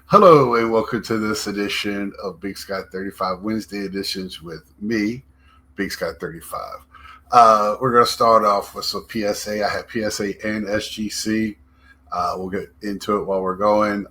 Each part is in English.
Hello and welcome to this edition of Big Sky 35 Wednesday editions with me, Big Sky 35. We're going to start off with some PSA. I have PSA and SGC. We'll get into it while we're going.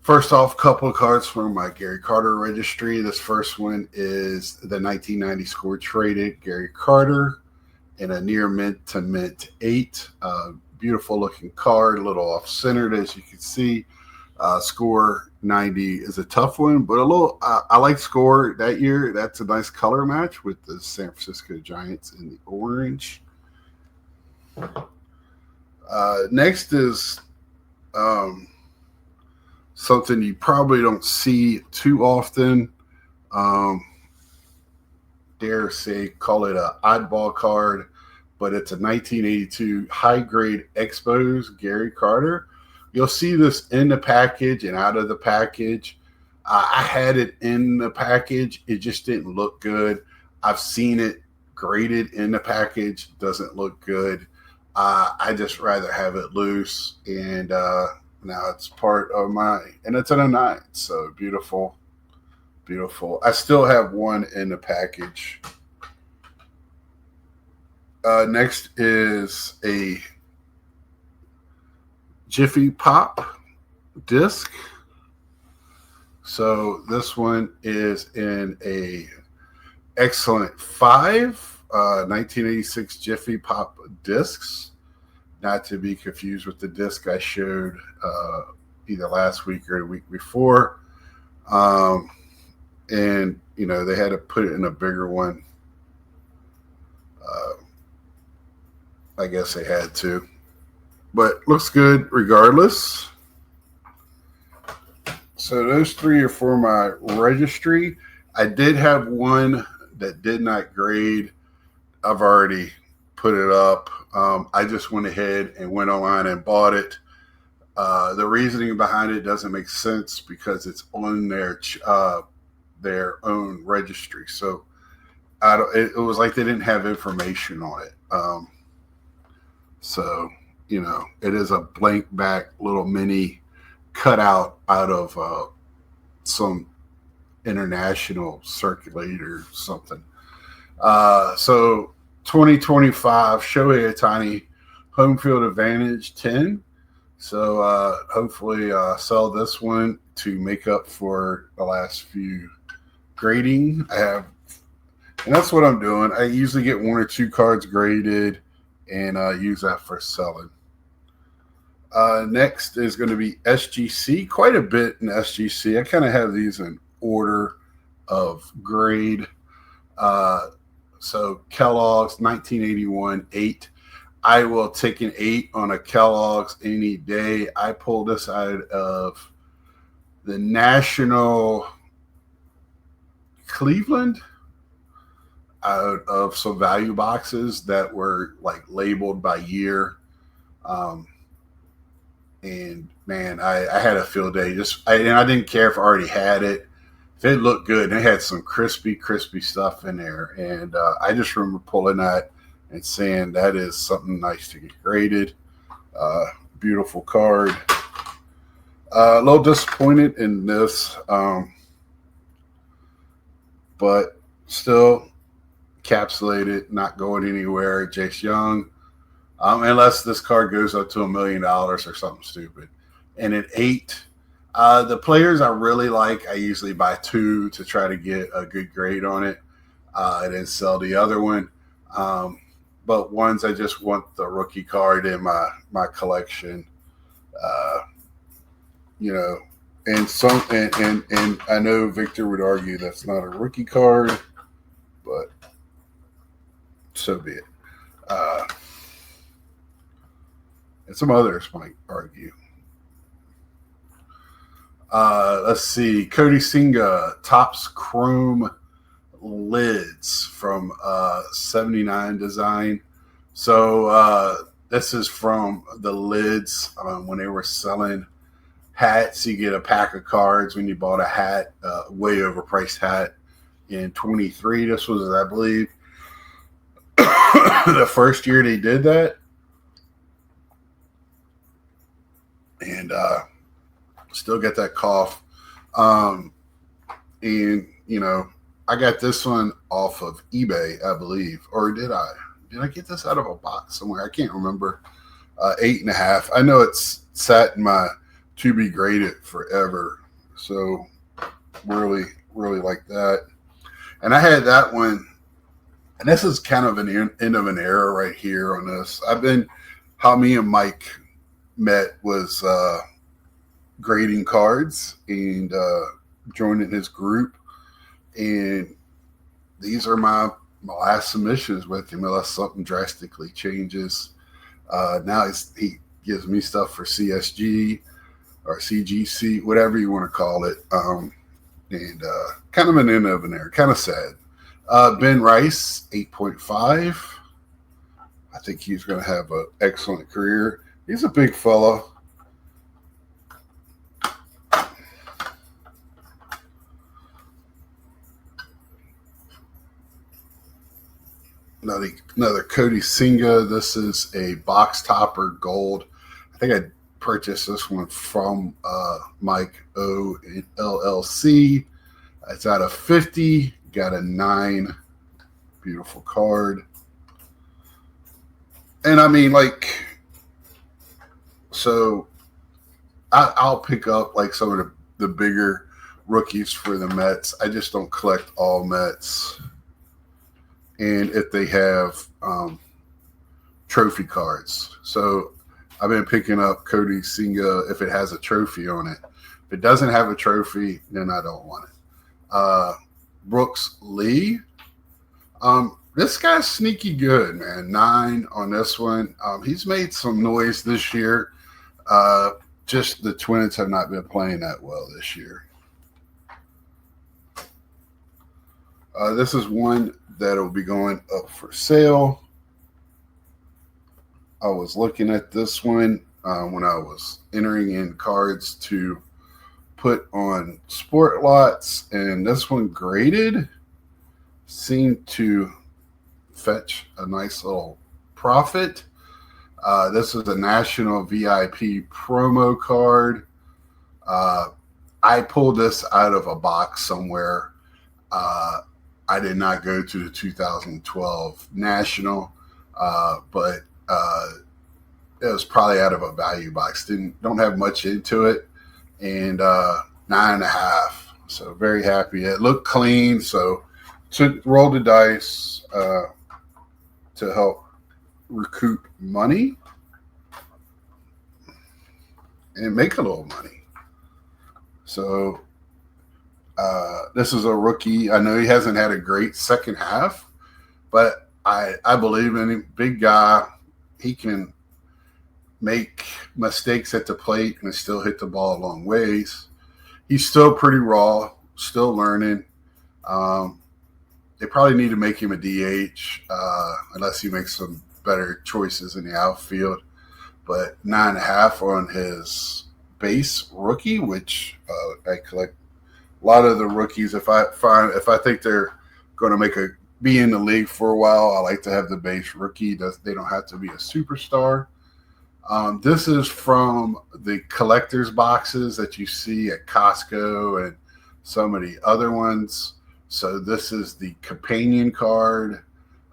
First off, couple of cards from my Gary Carter registry. This first one is the 1990 score traded Gary Carter in a near mint to mint 8. Beautiful looking card, a little off centered as you can see. Score 90 is a tough one, but I like score that year. That's a nice color match with the San Francisco Giants in the orange. Next is something you probably don't see too often. Dare say, call it an oddball card, but it's a 1982 high-grade Expos Gary Carter. You'll see this in the package and out of the package. I had it in the package. It just didn't look good. I've seen it graded in the package. Doesn't look good. I just rather have it loose, and now it's part of and it's in a 9, so beautiful. Beautiful. I still have one in the package. Next is a Jiffy Pop disc. So this one is in a excellent 5, 1986 Jiffy Pop discs. Not to be confused with the disc I showed either last week or the week before. And, they had to put it in a bigger one. I guess they had to. But looks good regardless. So those 3 are for my registry. I did have one that did not grade. I've already put it up. I just went ahead and went online and bought it. The reasoning behind it doesn't make sense because it's on their own registry. So it was like they didn't have information on it. So, it is a blank back little mini cutout out of some international circulator something. So 2025 Shohei Ohtani home field advantage 10. So hopefully sell this one to make up for the last few grading I have. And that's what I'm doing. I usually get 1 or 2 cards graded and use that for selling. Next is going to be SGC. Quite a bit in SGC. I kind of have these in order of grade. So Kellogg's 1981 8. I will take an 8 on a Kellogg's any day. I pulled this out of the National Cleveland, out of some value boxes that were like labeled by year. And man, I had a field day. And I didn't care if I already had it. If it looked good, and it had some crispy stuff in there. And I just remember pulling that and saying that is something nice to get graded. Beautiful card. A little disappointed in this, but still encapsulated, not going anywhere. Jace Young, unless this card goes up to $1 million or something stupid. And at 8, the players I really like, I usually buy 2 to try to get a good grade on it, and then sell the other one. But ones I just want the rookie card in my collection, and some and I know Victor would argue that's not a rookie card, but so be it. And some others might argue. Let's see. Cody Singa, Topps Chrome lids from 79 design. So this is from the lids when they were selling hats. You get a pack of cards when you bought a hat, way overpriced hat in 23. This was, I believe, the first year they did that. and still get that cough. And you know, I got this one off of eBay, I believe, or did I? Did I get this out of a box somewhere? I can't remember. 8.5. I know it's sat in my to be graded forever, so really, really like that. And I had that one, and this is kind of an end of an era right here on this. How me and Mike met was grading cards and joining his group, and these are my last submissions with him unless something drastically changes. Now he gives me stuff for CSG or CGC, whatever you want to call it. And kind of an end of an era, kind of sad. Ben Rice, 8.5. I think he's going to have an excellent career. He's a big fella. Another Cody Singa. This is a box topper gold. I think I purchased this one from Mike O LLC. It's out of 50. Got a 9. Beautiful card. And I mean, like, so I'll pick up like some of the bigger rookies for the Mets. I just don't collect all Mets. And if they have trophy cards. So I've been picking up Cody Singa if it has a trophy on it. If it doesn't have a trophy, then I don't want it. Brooks Lee. This guy's sneaky good, man. 9 on this one. He's made some noise this year. Just the Twins have not been playing that well this year. This is one that'll be going up for sale. I was looking at this one when I was entering in cards to put on sport lots, and this one graded seemed to fetch a nice little profit. This is a national VIP promo card. I pulled this out of a box somewhere. I did not go to the 2012 National, but it was probably out of a value box. Don't have much into it, and 9.5. So very happy. It looked clean, so to roll the dice to help recoup money and make a little money. So this is a rookie. I know he hasn't had a great second half, but I believe in him. Big guy. He can make mistakes at the plate and still hit the ball a long ways. He's still pretty raw, still learning. They probably need to make him a DH unless he makes some better choices in the outfield. But 9.5 on his base rookie, which I collect a lot of the rookies. If I think they're going to be in the league for a while, I like to have the base rookie. They don't have to be a superstar. This is from the collector's boxes that you see at Costco and some of the other ones. So this is the companion card,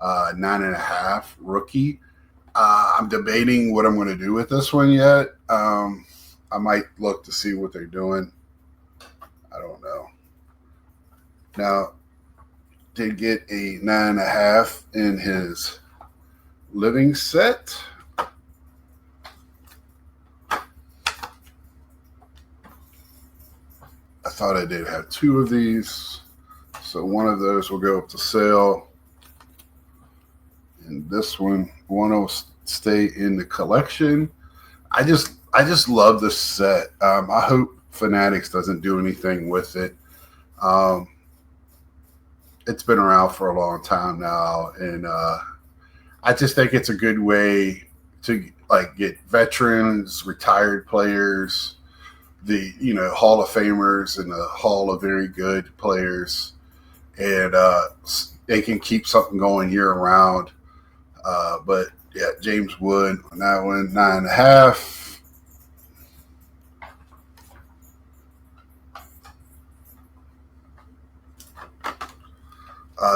9.5 rookie. I'm debating what I'm going to do with this one yet. I might look to see what they're doing. I don't know. Now, did get a 9.5 in his living set. I thought I did have 2 of these. So one of those will go up to sale. And this one will stay in the collection. I just love this set. I hope Fanatics doesn't do anything with it. It's been around for a long time now, and I just think it's a good way to get veterans, retired players, the Hall of Famers, and the Hall of Very Good players, and they can keep something going year round. But yeah, James Wood on that one, 9.5.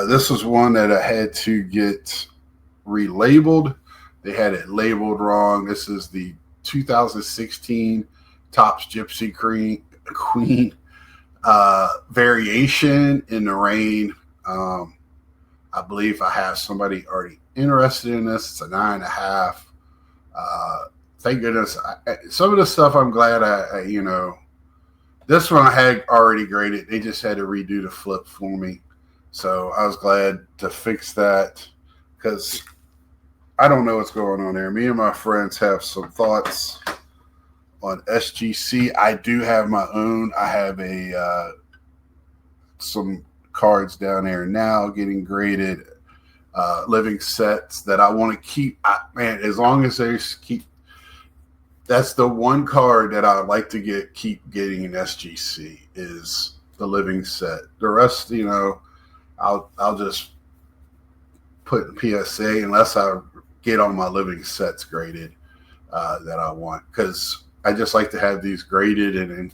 This was one that I had to get relabeled. They had it labeled wrong. This is the 2016 Topps Gypsy Queen variation in the rain. I believe I have somebody already interested in this. It's a 9.5. Thank goodness. Some of the stuff I'm glad this one I had already graded. They just had to redo the flip for me. So I was glad to fix that because I don't know what's going on there. Me and my friends have some thoughts on SGC. I do have my own. I have some cards down there now getting graded, living sets that I want to keep. As long as they keep. That's the one card that I would like to keep getting in SGC is the living set. The rest, I'll just put in PSA unless I get on my living sets graded that I want, because I just like to have these graded and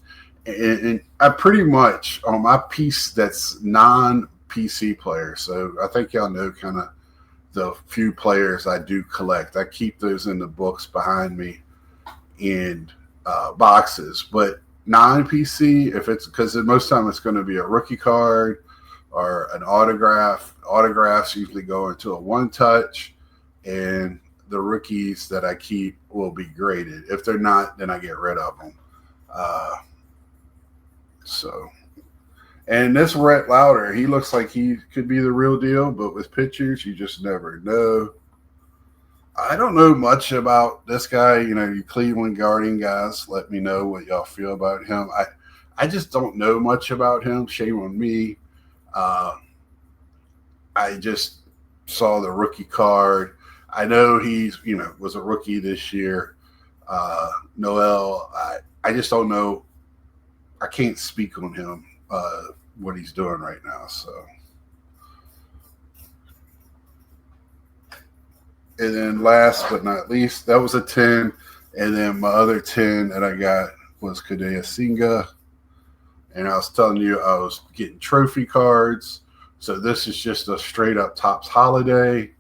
I pretty much on my piece that's non-PC player. So I think y'all know kind of the few players I do collect. I keep those in the books behind me in boxes, but non-PC, if it's because most time it's going to be a rookie card or an autograph. Autographs usually go into a one-touch, and the rookies that I keep will be graded. If they're not, then I get rid of them. And this Rhett Lauder, he looks like he could be the real deal, but with pictures, you just never know. I don't know much about this guy. You Cleveland Guardian guys, let me know what y'all feel about him. I just don't know much about him. Shame on me. I just saw the rookie card. I know he's, was a rookie this year. Noel, I just don't know. I can't speak on him, what he's doing right now. So. And then last but not least, that was a 10. And then my other 10 that I got was Kadea Singa. And I was telling you I was getting trophy cards. So this is just a straight up Topps holiday.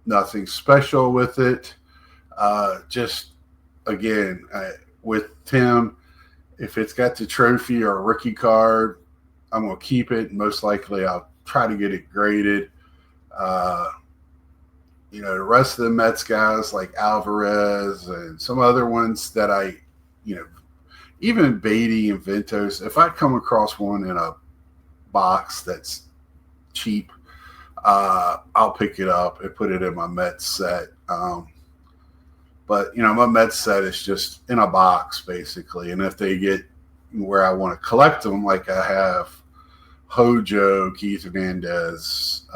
Nothing special with it. Just, again, with Tim, if it's got the trophy or a rookie card, I'm going to keep it. Most likely I'll try to get it graded. The rest of the Mets guys like Alvarez and some other ones that even Beatty and Ventos, if I come across one in a box that's cheap, I'll pick it up and put it in my Mets set. But my Mets set is just in a box basically. And if they get where I want to collect them, like I have Hojo, Keith Hernandez,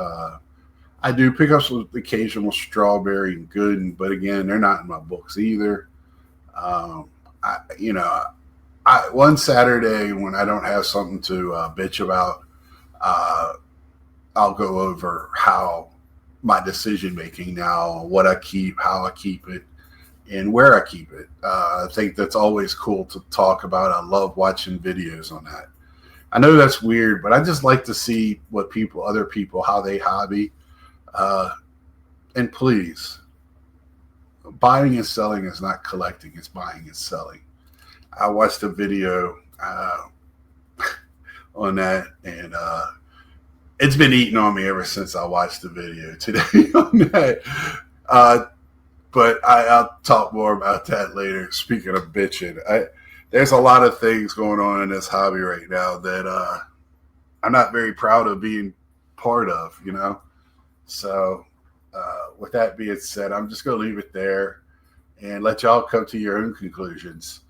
I do pick up some occasional Strawberry and Gooden, but again, they're not in my books either. One Saturday when I don't have something to bitch about, I'll go over how my decision making now, what I keep, how I keep it, and where I keep it. I think that's always cool to talk about. I love watching videos on that. I know that's weird, but I just like to see what other people, how they hobby. And please, buying and selling is not collecting, it's buying and selling. I watched a video on that, and it's been eating on me ever since I watched the video today on that. But I'll talk more about that later. Speaking of bitching, there's a lot of things going on in this hobby right now that I'm not very proud of being part of, So with that being said, I'm just going to leave it there and let y'all come to your own conclusions.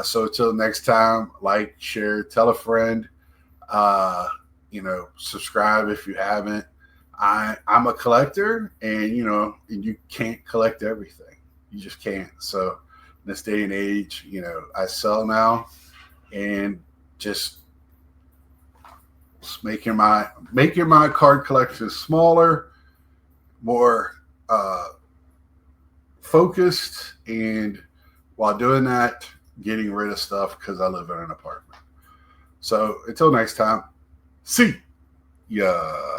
So until next time, like, share, tell a friend, subscribe if you haven't. I'm a collector, and you can't collect everything. You just can't. So in this day and age, I sell now, and just making my card collection smaller, more focused, and while doing that, getting rid of stuff because I live in an apartment. So until next time, see. ya.